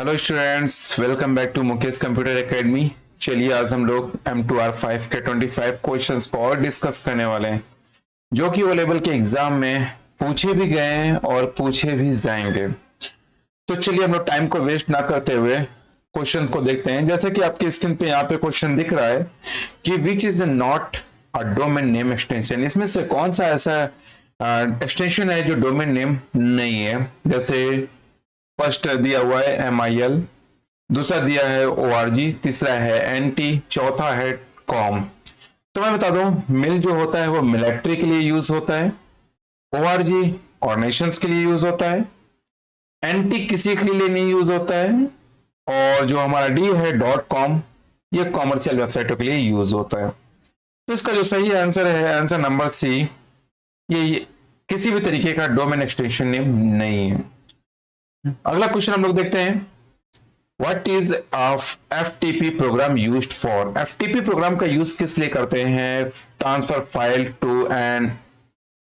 Hello students, welcome back to Mukesh computer academy. चलिए आज हम लोग M2R5 के 25 क्वेश्चंस को और डिस्कस करने वाले हैं जो कि वो लेवल के एग्जाम में पूछे भी गए हैं और पूछे भी जाएंगे। तो चलिए हम लोग टाइम को वेस्ट ना करते हुए क्वेश्चन को देखते हैं। जैसे कि आपकी स्क्रीन पे यहाँ पे क्वेश्चन दिख रहा है कि which is not a domain name extension. इसमें से कौन सा ऐसा एक्सटेंशन है जो डोमेन नेम नहीं है। जैसे फर्स्ट दिया हुआ है MIL, दूसरा दिया है ORG, तीसरा है NT, चौथा है कॉम। तो मैं बता दूं, मिल जो होता है वो मिलिट्री के लिए यूज होता है, ORG और नेशंस के लिए यूज होता है, NT किसी के लिए नहीं यूज होता है, और जो हमारा डी है .com, ये कॉमर्शियल वेबसाइटों के लिए यूज होता है। तो इसका जो सही आंसर है आंसर नंबर सी, ये किसी भी तरीके का डोमेन एक्सटेंशन नेम नहीं है। अगला क्वेश्चन हम लोग देखते हैं, What is FTP program used for? FTP program का यूज किस लिए करते हैं? Transfer file to and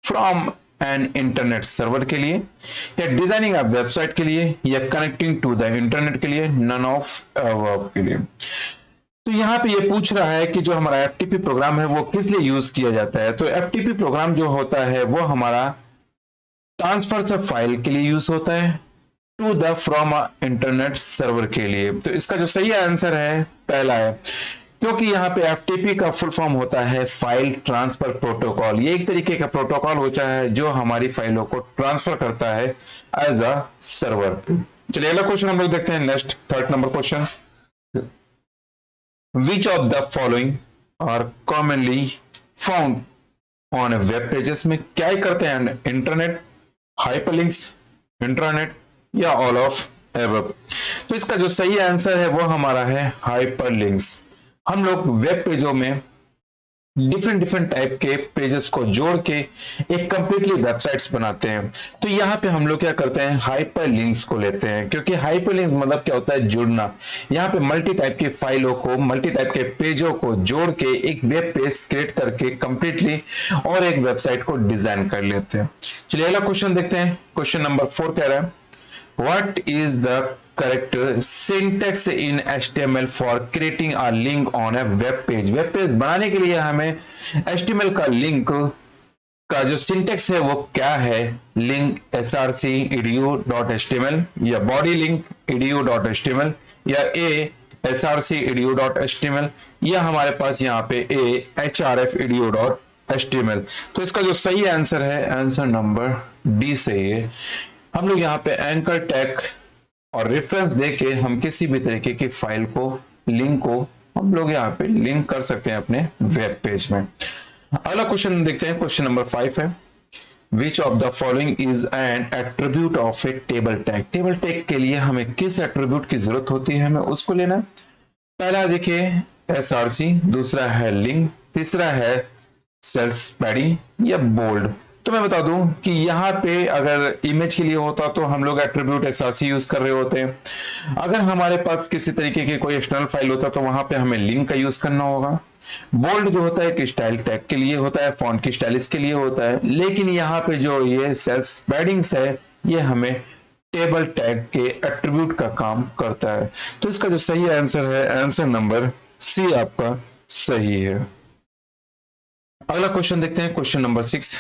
from an internet server के लिए, या डिजाइनिंग ऑफ वेबसाइट के लिए, या कनेक्टिंग टू द इंटरनेट के लिए, नन ऑफ वर्क के लिए। तो यहाँ पे ये पूछ रहा है कि जो हमारा FTP प्रोग्राम है वो किस लिए यूज किया जाता है। तो FTP प्रोग्राम जो होता है वो हमारा ट्रांसफर से फाइल के लिए यूज होता है to the from internet server के लिए। तो इसका जो सही आंसर है पहला है, क्योंकि यहाँ पे FTP का फुल फॉर्म होता है फाइल ट्रांसफर प्रोटोकॉल। ये एक तरीके का प्रोटोकॉल होता है जो हमारी फाइलों को ट्रांसफर करता है एज अ सर्वर। चलिए अगला क्वेश्चन हम लोग देखते हैं, next third number question, which of the following are commonly found on web pages. में क्या ही करते हैं, इंटरनेट, हाइपरलिंक्स, इंट्रानेट, या ऑल ऑफ एबव। तो इसका जो सही आंसर है वो हमारा है हाइपरलिंक्स। हम लोग वेब पेजों में डिफरेंट टाइप के पेजेस को जोड़ के एक कंप्लीटली वेबसाइट्स बनाते हैं। तो यहाँ पे हम लोग क्या करते हैं, हाइपरलिंक्स को लेते हैं, क्योंकि हाइपरलिंक्स मतलब क्या होता है, जुड़ना। यहाँ पे मल्टी टाइप की फाइलों को, मल्टी टाइप के पेजों को जोड़ के एक वेब पेज क्रिएट करके कंप्लीटली और एक वेबसाइट को डिजाइन कर लेते हैं। चलिए अगला क्वेश्चन देखते हैं, क्वेश्चन नंबर 4 कह रहा है, What is the correct syntax in HTML for creating a link on a web page? Web page बनाने के लिए हमें HTML का लिंक का जो सिंटेक्स है वो क्या है। लिंक src edu.html, या बॉडी लिंक edu.html, या a src edu.html, या हमारे पास यहाँ पे a href edu.html। तो इसका जो सही आंसर है आंसर नंबर डी सही है। हम लोग यहाँ पे एंकर टैग और रेफरेंस देके हम किसी भी तरीके की फाइल को, लिंक को हम लोग यहाँ पे लिंक कर सकते हैं अपने वेब पेज में। अगला क्वेश्चन देखते हैं, क्वेश्चन नंबर 5 है, विच of the following is an attribute of A table tag. Table tag के लिए हमें किस एट्रीब्यूट की जरूरत होती है, हमें उसको लेना। पहला देखिए src, दूसरा है लिंक, तीसरा है सेल्स पैडिंग, या बोल्ड। तो मैं बता दूं कि यहाँ पे अगर इमेज के लिए होता तो हम लोग एट्रीब्यूट src यूज कर रहे होते हैं। अगर हमारे पास किसी तरीके की कोई एक्सटर्नल फाइल होता तो वहां पे हमें लिंक का यूज करना होगा। बोल्ड जो होता है कि स्टाइल टैग के लिए होता है, फॉन्ट की स्टाइलिश के लिए होता है। लेकिन यहाँ पे जो ये सेल्स पैडिंग्स है ये हमें टेबल टैग के एट्रीब्यूट का काम करता है। तो इसका जो सही आंसर है आंसर नंबर सी आपका सही है। अगला क्वेश्चन देखते हैं, question number 6,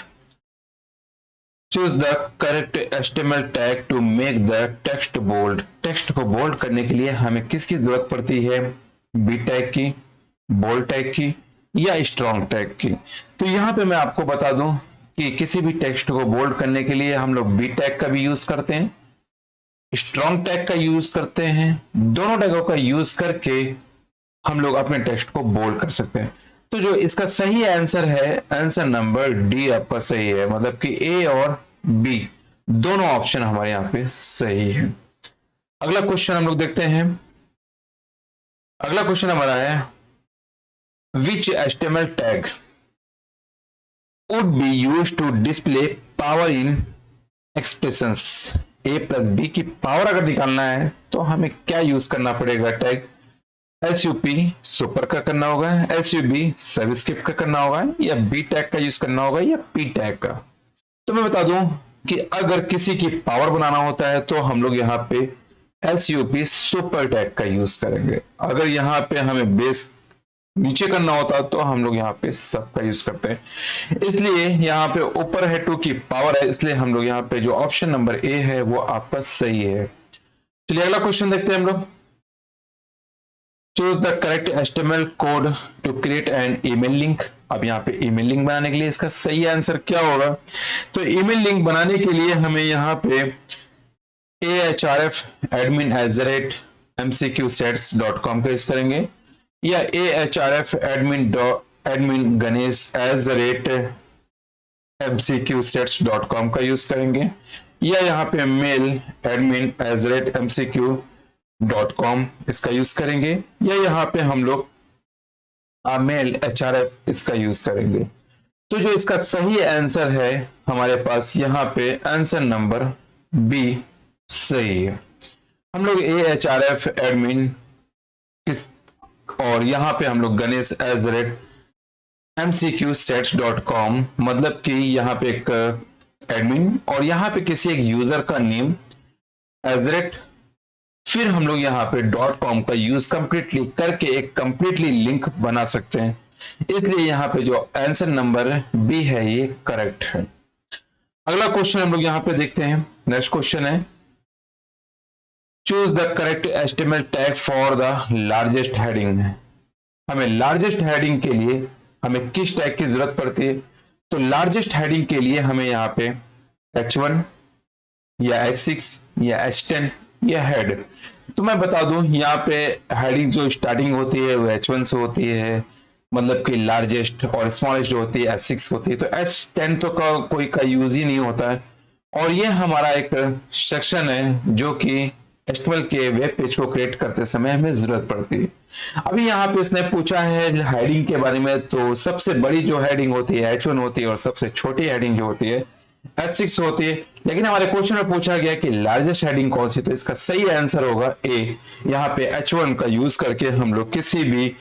Choose the correct HTML tag to make the text bold. Text को बोल्ड करने के लिए हमें किसकी जरूरत पड़ती है, बी टैग की, बोल्ड टैग की, या स्ट्रॉन्ग टैग की। तो यहाँ पे मैं आपको बता दूं कि किसी भी टेक्स्ट को बोल्ड करने के लिए हम लोग बी टैग का भी यूज करते हैं, स्ट्रॉन्ग टैग का यूज करते हैं। दोनों टैगों का यूज करके हम लोग अपने टेक्स्ट को बोल्ड कर सकते हैं। तो जो इसका सही आंसर है आंसर नंबर डी आपका सही है, मतलब कि ए और बी दोनों ऑप्शन हमारे यहाँ पे सही है। अगला क्वेश्चन हम लोग देखते हैं, अगला क्वेश्चन हमारा है, which HTML tag would be used to display power in expressions। a plus B की पावर अगर निकालना है तो हमें क्या यूज करना पड़ेगा, टैग SUP सुपर का करना होगा, SUB सबस्क्रिप्ट का करना होगा, या बी टैग का यूज करना होगा, या पी टैग का। तो मैं बता दूं कि अगर किसी की पावर बनाना होता है तो हम लोग यहाँ पे SUP सुपर टैग का यूज करेंगे। अगर यहाँ पे हमें बेस नीचे करना होता तो हम लोग यहाँ पे सब का यूज करते हैं। इसलिए यहाँ पे ऊपर है 2 की पावर है, इसलिए हम लोग यहाँ पे जो ऑप्शन नंबर ए है वो आपका सही है। चलिए अगला क्वेश्चन देखते हैं हम लोग। Choose the correct HTML code to create an email link. अब यहाँ पे ईमेल लिंक बनाने के लिए इसका सही आंसर क्या होगा? तो ईमेल लिंक बनाने के लिए हमें यहाँ पे ahref admin@mcqsets.com का यूज करेंगे, या ahref admin ganesh@mcqsets.com का यूज करेंगे, या यहाँ पे मेल admin@mcq.com इसका यूज करेंगे, या यहाँ पे हम लोग मेल href इसका यूज करेंगे। तो जो इसका सही आंसर है हमारे पास यहाँ पे आंसर नंबर बी सही है। हम लोग ahref एडमिन किस और यहाँ पे हम लोग गणेश mcqsets.com मतलब कि यहाँ पे एक एडमिन और यहाँ पे किसी एक यूजर का नेम एजरेट, फिर हम लोग यहाँ पे .com का यूज कंप्लीटली करके एक कंप्लीटली लिंक बना सकते हैं। इसलिए यहाँ पे जो आंसर नंबर बी है ये करेक्ट है। अगला क्वेश्चन हम लोग यहाँ पे देखते हैं। नेक्स्ट क्वेश्चन है choose the correct HTML tag for the largest heading. हमें लार्जेस्ट हेडिंग के लिए हमें किस टैग की जरूरत पड़ती है? तो लार्जेस्ट हेडिंग के लिए हमें यहाँ पे H1 या H6 या H10 या हेड। तो मैं बता दूं यहाँ पे हेडिंग जो स्टार्टिंग होती है वो H1 से होती है, मतलब कि लार्जेस्ट, और स्मॉलेस्ट जो होती है H6 होती है। तो H10 तो कोई का यूज ही नहीं होता है, और ये हमारा एक सेक्शन है जो कि HTML के वेब पेज को क्रिएट करते समय हमें जरूरत पड़ती है। अभी यहाँ पे इसने पूछा है हेडिंग के बारे में, तो सबसे बड़ी जो हेडिंग होती है H1 होती है और सबसे छोटी हेडिंग जो होती है H6 होती है। लेकिन हमारे क्वेश्चन में पूछा गया कि लार्जेस्ट हेडिंग कौन सी, तो इसका सही आंसर होगा ए। यहाँ पे H1 का यूज करके हम लोग किसी भी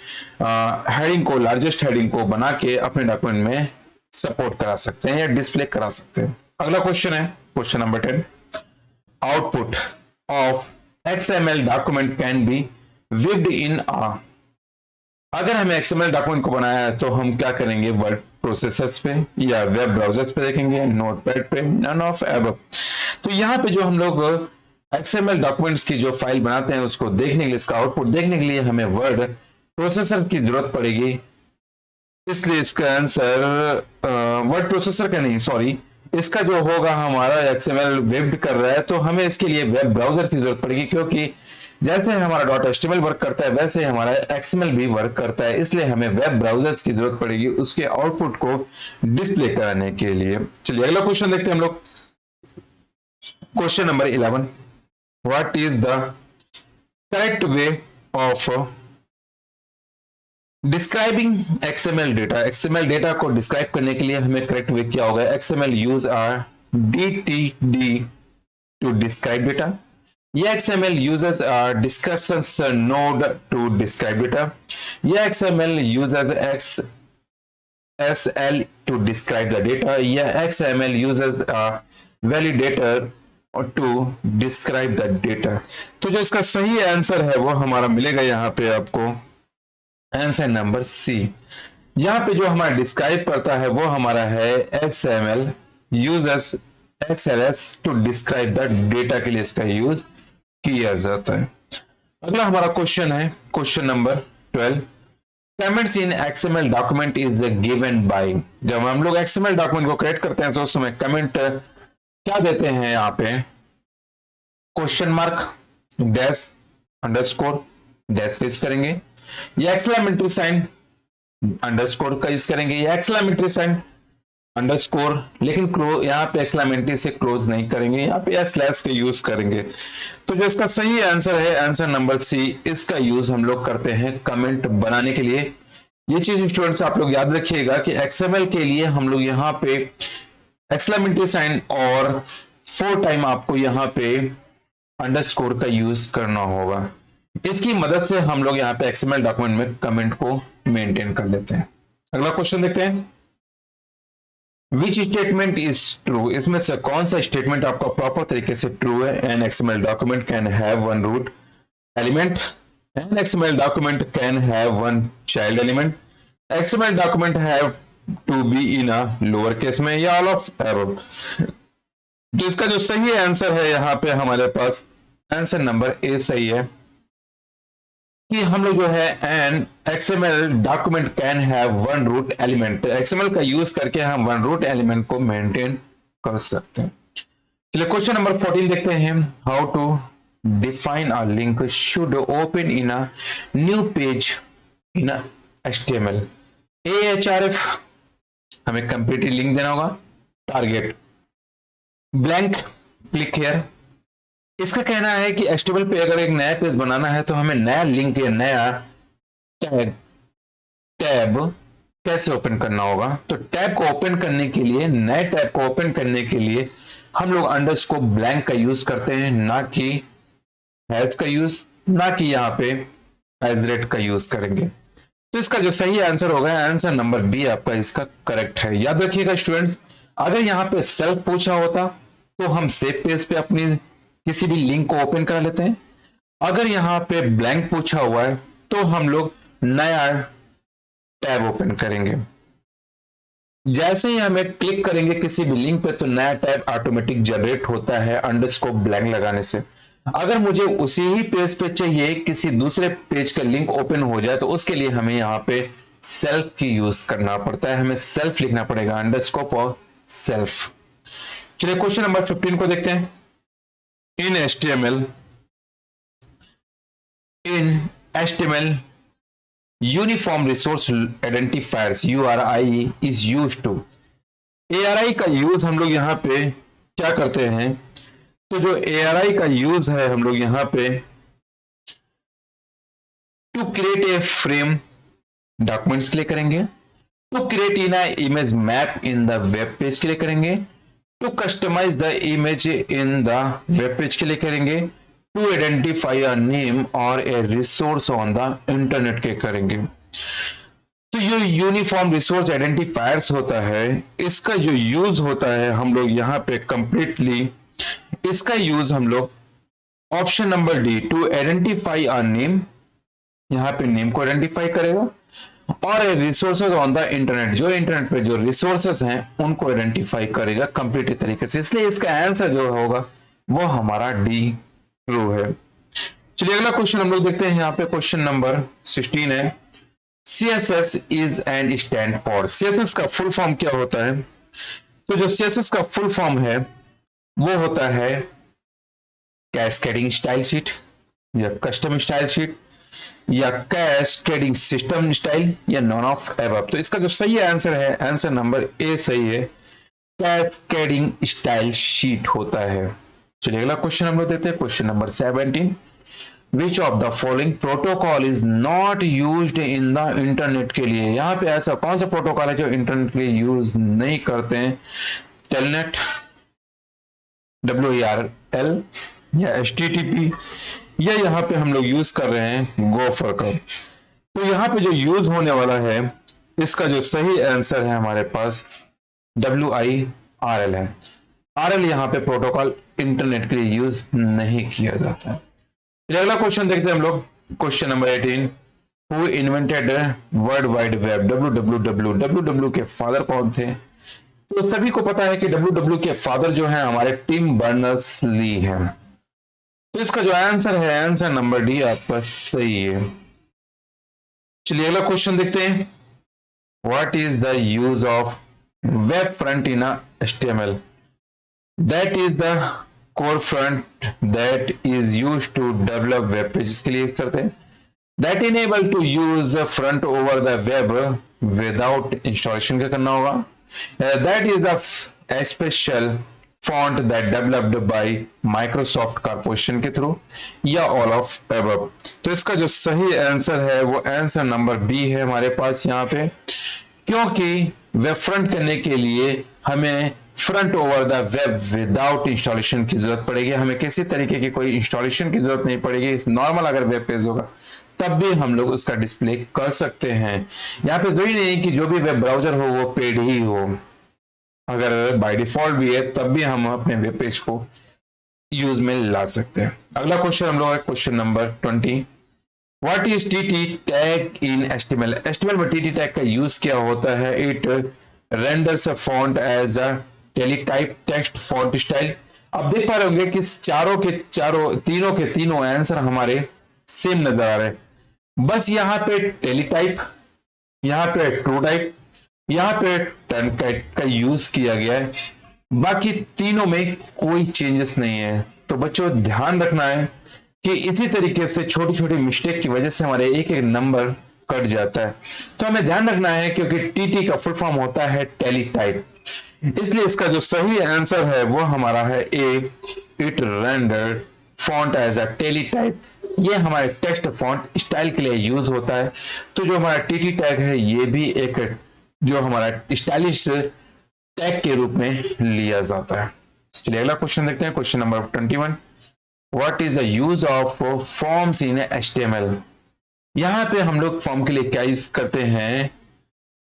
हेडिंग को, लार्जेस्ट हेडिंग को बना के अपने डॉक्यूमेंट में सपोर्ट करा सकते हैं या डिस्प्ले करा सकते हैं। अगला क्वेश्चन है question number 10। Output of XML document can be viewed in a. अगर हमें XML डॉक्यूमेंट को बनाया है तो हम क्या करेंगे? वर्ड प्रोसेसर्स पे या वेब ब्राउजर्स पे देखेंगे, नोटपैड पे, नन ऑफ एबव। तो यहाँ पे जो हम लोग XML डॉक्यूमेंट्स की जो फाइल बनाते हैं उसको देखने के लिए, इसका आउटपुट देखने के लिए हमें वर्ड प्रोसेसर की जरूरत पड़ेगी। इसलिए इसका आंसर वर्ड प्रोसेसर का नहीं, सॉरी, इसका जो होगा हमारा XML वेब कर रहा है तो हमें इसके लिए वेब ब्राउजर की जरूरत पड़ेगी, क्योंकि जैसे हमारा .html वर्क करता है वैसे हमारा XML भी वर्क करता है। इसलिए हमें वेब ब्राउजर्स की जरूरत पड़ेगी उसके आउटपुट को डिस्प्ले कराने के लिए। चलिए अगला क्वेश्चन देखते हैं हम लोग। Question number 11। What is the correct way of describing XML data? XML data को डिस्क्राइब करने के लिए हमें करेक्ट वे क्या होगा? XML use are DTD to describe data, या XML uses a descriptions node to describe data, या XML uses XSL to describe the data, या XML uses a validator to describe the data। तो जो इसका सही answer है वो हमारा मिलेगा यहाँ पे आपको आंसर नंबर सी। यहाँ पे जो हमारा डिस्क्राइब करता है वो हमारा है XML uses XLS to describe the data के लिए इसका यूज किया जाता है। अगला हमारा क्वेश्चन है question number 12। Comments in XML document is given by. जब हम लोग XML डॉक्यूमेंट को क्रिएट करते हैं तो उस समय कमेंट क्या देते हैं? यहाँ पे question mark, dash, underscore, dash का यूज करेंगे, या एक्सक्लेमेटरी साइन, अंडरस्कोर का यूज करेंगे, या एक्सक्लेमेटरी साइन, अंडरस्कोर, लेकिन यहाँ पे एक्सक्लेमेटरी से क्लोज नहीं करेंगे, यहाँ पे स्लैश का यूज करेंगे। तो जो इसका सही आंसर है आंसर नंबर सी, इसका यूज हम लोग करते हैं कमेंट बनाने के लिए। ये चीज स्टूडेंट्स आप लोग याद रखिएगा कि XML के लिए हम लोग यहाँ पे एक्सक्लेमेटरी साइन और 4 टाइम आपको यहाँ पे अंडरस्कोर का यूज करना होगा। इसकी मदद से हम लोग यहाँ पे XML डॉक्यूमेंट में कमेंट को मेंटेन कर लेते हैं। अगला क्वेश्चन देखते हैं। विच स्टेटमेंट इज ट्रू, इसमें से कौन सा स्टेटमेंट आपका प्रॉपर तरीके से ट्रू है? An XML document can have one root element, an XML document can have one child element, XML document have to be in a lower case में, या ऑल ऑफ एबव। तो इसका जो सही आंसर है यहाँ पे हमारे पास आंसर नंबर ए सही है कि हम लोग जो है an XML document can have one root element, XML का यूज करके हम वन रूट एलिमेंट को मेंटेन कर सकते हैं। चलिए क्वेश्चन नंबर 14 देखते हैं। How to define a link should open in a new page in HTML। AHRF हमें कंप्लीट लिंक देना होगा, टारगेट ब्लैंक क्लिक हियर। इसका कहना है कि HTML पे अगर एक नया पेज बनाना है तो हमें नया लिंक या नया टैब कैसे ओपन करना होगा। तो टैब को ओपन करने के लिए, नए टैब को ओपन करने के लिए हम लोग अंडरस्कोर ब्लैंक का यूज करते हैं, ना कि हैज का यूज, ना कि यहाँ पे एज रेट का यूज करेंगे। तो इसका जो सही आंसर होगा आंसर नंबर बी आपका इसका करेक्ट है। याद रखिएगा स्टूडेंट्स, अगर यहाँ पे सेल्फ पूछा होता तो हम सेव पेज पे अपनी किसी भी लिंक को ओपन कर लेते हैं। अगर यहाँ पे ब्लैंक पूछा हुआ है तो हम लोग नया टैब ओपन करेंगे। जैसे ही हमें क्लिक करेंगे किसी भी लिंक पे तो नया टैब ऑटोमेटिक जनरेट होता है अंडरस्कोर ब्लैंक लगाने से। अगर मुझे उसी ही पेज पे चाहिए किसी दूसरे पेज का लिंक ओपन हो जाए तो उसके लिए हमें यहाँ पे सेल्फ की यूज करना पड़ता है, हमें सेल्फ लिखना पड़ेगा, अंडरस्कोर और सेल्फ। चलिए क्वेश्चन नंबर 15 को देखते हैं। In HTML, Uniform Resource Identifiers URI is used to। ARI का यूज हम लोग यहाँ पे क्या करते हैं? तो जो ARI का यूज है हम लोग यहाँ पे to create a frame documents के लिए करेंगे, to create in image map in the web page के लिए करेंगे, to customize the image in the web page के लिए करेंगे, टू आइडेंटिफाई अ नेम और a resource on the internet के करेंगे। तो ये यूनिफॉर्म रिसोर्स आइडेंटिफायर्स होता है, इसका जो यूज होता है हम लोग यहाँ पे कंप्लीटली इसका यूज हम लोग option number D to identify a name, यहाँ पे नेम को आइडेंटिफाई करेगा, और रिसोर्सेज ऑन द इंटरनेट, जो इंटरनेट पे जो रिसोर्सेज हैं उनको आइडेंटिफाई करेगा कंप्लीट तरीके से। इसलिए इसका आंसर जो होगा वो हमारा डी ट्रू है। चलिए अगला क्वेश्चन हम लोग देखते हैं। यहाँ पे क्वेश्चन नंबर 16 है। CSS is and stand for. CSS का फुल फॉर्म क्या होता है? तो जो CSS का फुल फॉर्म है वो होता है कैस्केडिंग स्टाइल शीट, या कस्टम स्टाइल शीट, या कैस्केडिंग सिस्टम स्टाइल, या नॉन ऑफ एबव। तो इसका जो सही आंसर है आंसर नंबर ए सही है, कैस्केडिंग स्टाइल शीट होता है। चलिए अगला क्वेश्चन हम लोग देते हैं। Question number 17, which of the following protocol is not used in the internet के लिए। यहाँ पे ऐसा कौन सा प्रोटोकॉल है जो इंटरनेट के लिए यूज नहीं करते हैं? टेलनेट, WERL, या HTTP, या यहाँ पे हम लोग यूज कर रहे हैं गोफर का। तो यहाँ पे जो यूज होने वाला है इसका जो सही आंसर है हमारे पास WIRL है। RL यहाँ पे प्रोटोकॉल इंटरनेट के लिए यूज नहीं किया जाता है। अगला क्वेश्चन देखते हैं हम लोग। Question number 18, who invented world wide web? WWW के फादर कौन थे? तो सभी को पता है कि WWW के फादर जो है हमारे टिम बर्नर्स ली हैं। तो इसका जो आंसर है आंसर नंबर डी आपका सही है। चलिए अगला क्वेश्चन देखते हैं। What is the use of web front in HTML? That is the core front that is used to develop web pages के लिए करते हैं। That enable to use front over the web without installation क्या करना होगा? That is the special font that developed by Microsoft corporation के through, या all of above. तो इसका जो सही आंसर है वो आंसर नंबर बी है हमारे पास यहाँ पे, क्योंकि वेब फ्रंट करने के लिए हमें front over the web without installation की जरूरत पड़ेगी। हमें किसी तरीके की कोई इंस्टॉलेशन की जरूरत नहीं पड़ेगी। नॉर्मल अगर वेब पेज होगा तब भी हम लोग उसका डिस्प्ले कर सकते हैं। यहाँ पे जरूरी नहीं कि जो भी वेब ब्राउजर हो वो पेड ही हो। अगर बाय डिफॉल्ट भी है तब भी हम अपने वेब पेज को यूज में ला सकते हैं। अगला क्वेश्चन हम लोग है question number 20। What is TT tag in HTML? HTML में टीटी टैग का यूज क्या होता है? It renders a font as a teletype text font style. आप देख पा रहे होंगे कि तीनों के तीनों आंसर हमारे सेम नजर आ रहे हैं। बस यहाँ पे टेलीटाइप, यहाँ पे ट्रू टाइप, यहाँ पे टर्न टाइप का यूज किया गया है। बाकी तीनों में कोई चेंजेस नहीं है। तो बच्चों ध्यान रखना है कि इसी तरीके से छोटी छोटी मिस्टेक की वजह से हमारे एक एक नंबर कट जाता है। तो हमें ध्यान रखना है क्योंकि टीटी का फुल फॉर्म होता है टेलीटाइप, इसलिए इसका जो सही आंसर है वो हमारा है a, it rendered font as a teletype. ये हमारे टेक्स्ट फॉन्ट स्टाइल के लिए यूज होता है। तो जो हमारा टीटी टैग है ये भी एक जो हमारा स्टाइलिश टैग के रूप में लिया जाता है। चलिए अगला क्वेश्चन देखते हैं, question number 21। What is the use of forms in HTML? यहां पे हम लोग फॉर्म के लिए क्या यूज करते हैं?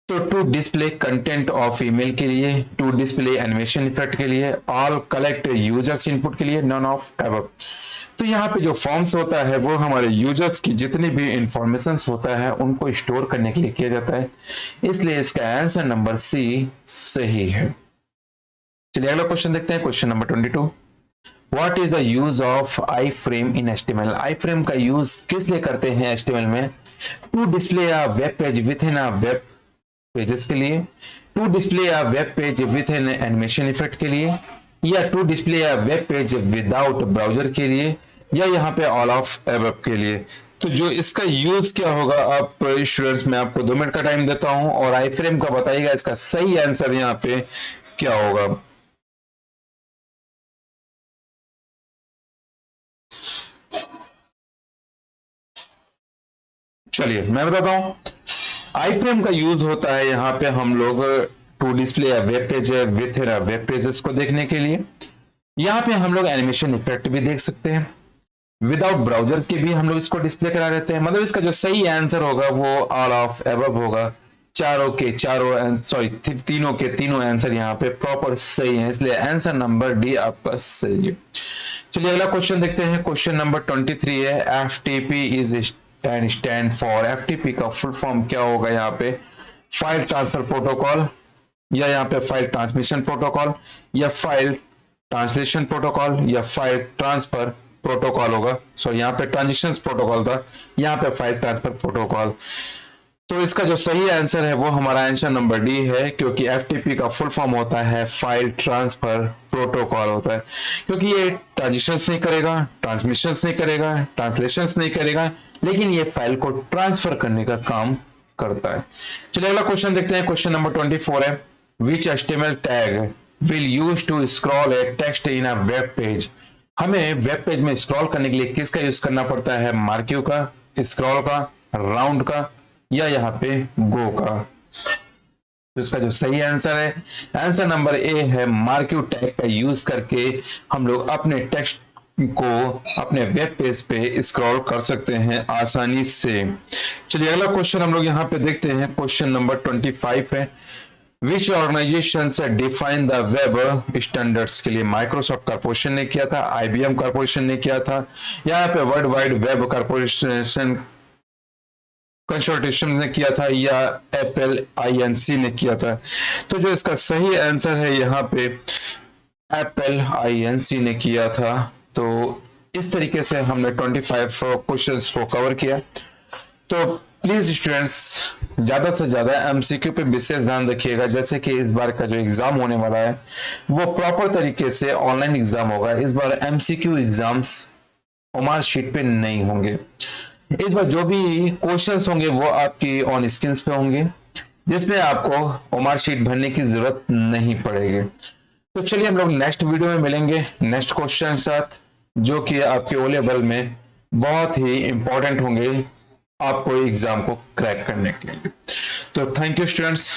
तो to display content of email के लिए, टू डिस्प्ले एनिमेशन इफेक्ट के लिए, ऑल कलेक्ट यूजर्स इनपुट के लिए, नॉन ऑफ एबव। तो यहाँ पे जो फॉर्म्स होता है वो हमारे यूजर्स की जितनी भी इंफॉर्मेशन होता है उनको स्टोर करने के लिए किया जाता है, इसलिए इसका आंसर नंबर सी सही है। चलिए अगला क्वेश्चन देखते हैं, question number 22। What is the use of iframe in HTML? Iframe का यूज किस लिए करते हैं एचटीएमएल में? To display a web page within a web pages के लिए, to display a web page with an animation effect के लिए, या to display a web page without browser के लिए, या यहाँ पे ऑल ऑफ एबव के लिए। तो जो इसका यूज क्या होगा, आप स्टूडेंट्स मैं आपको 2 मिनट का टाइम देता हूं और आई फ्रेम का बताइएगा इसका सही आंसर यहाँ पे क्या होगा। चलिए मैं बताता हूं। आई फ्रेम का यूज होता है यहाँ पे हम लोग to display web page with web pages को देखने के लिए। यहाँ पे हम लोग एनिमेशन इफेक्ट भी देख सकते हैं, विदाउट ब्राउजर के भी हम लोग इसको डिस्प्ले करा देते हैं। मतलब इसका जो सही आंसर होगा वो ऑल ऑफ एबव होगा। चारों के चारों सॉरी तीनों के तीनों आंसर यहाँ पे प्रॉपर सही है, इसलिए आंसर नंबर डी आपका सही है। चलिए अगला क्वेश्चन देखते हैं, क्वेश्चन नंबर 23 है FTP is and stand for. FTP का फुल फॉर्म क्या होगा यहाँ पे? फाइल ट्रांसफर प्रोटोकॉल, या यहाँ पे फाइल ट्रांसमिशन प्रोटोकॉल, या फाइल ट्रांसलेशन प्रोटोकॉल, या फाइल ट्रांसफर प्रोटोकॉल होगा। सो यहाँ पे ट्रांजिशन प्रोटोकॉल था, यहाँ पे फाइल ट्रांसफर प्रोटोकॉल। तो इसका जो सही आंसर है वो हमारा आंसर नंबर डी है, क्योंकि एफटीपी का फुल फॉर्म होता है फाइल ट्रांसफर प्रोटोकॉल होता है, क्योंकि ये ट्रांजिशंस नहीं करेगा, ट्रांसमिशंस नहीं करेगा, ट्रांसलेशंस नहीं करेगा, लेकिन ये फाइल को ट्रांसफर करने का काम करता है। चलिए अगला क्वेश्चन देखते हैं, क्वेश्चन नंबर 24 है which HTML tag will use to scroll a text in a web page? हमें वेब पेज में स्क्रॉल करने के लिए किसका यूज करना पड़ता है? मार्क्यू का, स्क्रॉल का, राउंड का, या यहाँ पे गो का। तो इसका जो सही आंसर है, आंसर नंबर ए है, मार्क्यू टैग का यूज करके हम लोग अपने टेक्स्ट को अपने वेब पेज पे स्क्रॉल कर सकते हैं आसानी से। चलिए अगला क्वेश्चन हम लोग यहाँ पे देखते हैं, क्वेश्चन नंबर 25 है विच ऑर्गेनाइजेशन से डिफाइन द वेब स्टैंडर्ड्स? के लिए माइक्रोसॉफ्ट कॉर्पोरेशन ने किया था, आईबीएम कॉर्पोरेशन ने किया था, यहाँ पे world wide web corporation consultation ने किया था, या एप्पल आईएनसी ने किया था? तो जो इसका सही आंसर है यहाँ पे एप्पल आईएनसी ने किया था। तो इस तरीके से हमने 25 क्वेश्चंस को कवर किया। तो प्लीज स्टूडेंट्स ज्यादा से ज्यादा एमसीक्यू पे विशेष ध्यान रखिएगा, जैसे कि इस बार का जो एग्जाम होने वाला है वो प्रॉपर तरीके से ऑनलाइन एग्जाम होगा। इस बार एमसीक्यू एग्जाम्स ओमार शीट पे नहीं होंगे। इस बार जो भी क्वेश्चंस होंगे वो आपकी ऑन स्क्रीन पे होंगे, जिसमें आपको ओमार शीट भरने की जरूरत नहीं पड़ेगी। तो चलिए हम लोग नेक्स्ट वीडियो में मिलेंगे नेक्स्ट क्वेश्चन के साथ, जो कि आपके ओ लेवल में बहुत ही इंपॉर्टेंट होंगे आपको एग्जाम को क्रैक करने के लिए। तो थैंक यू स्टूडेंट्स।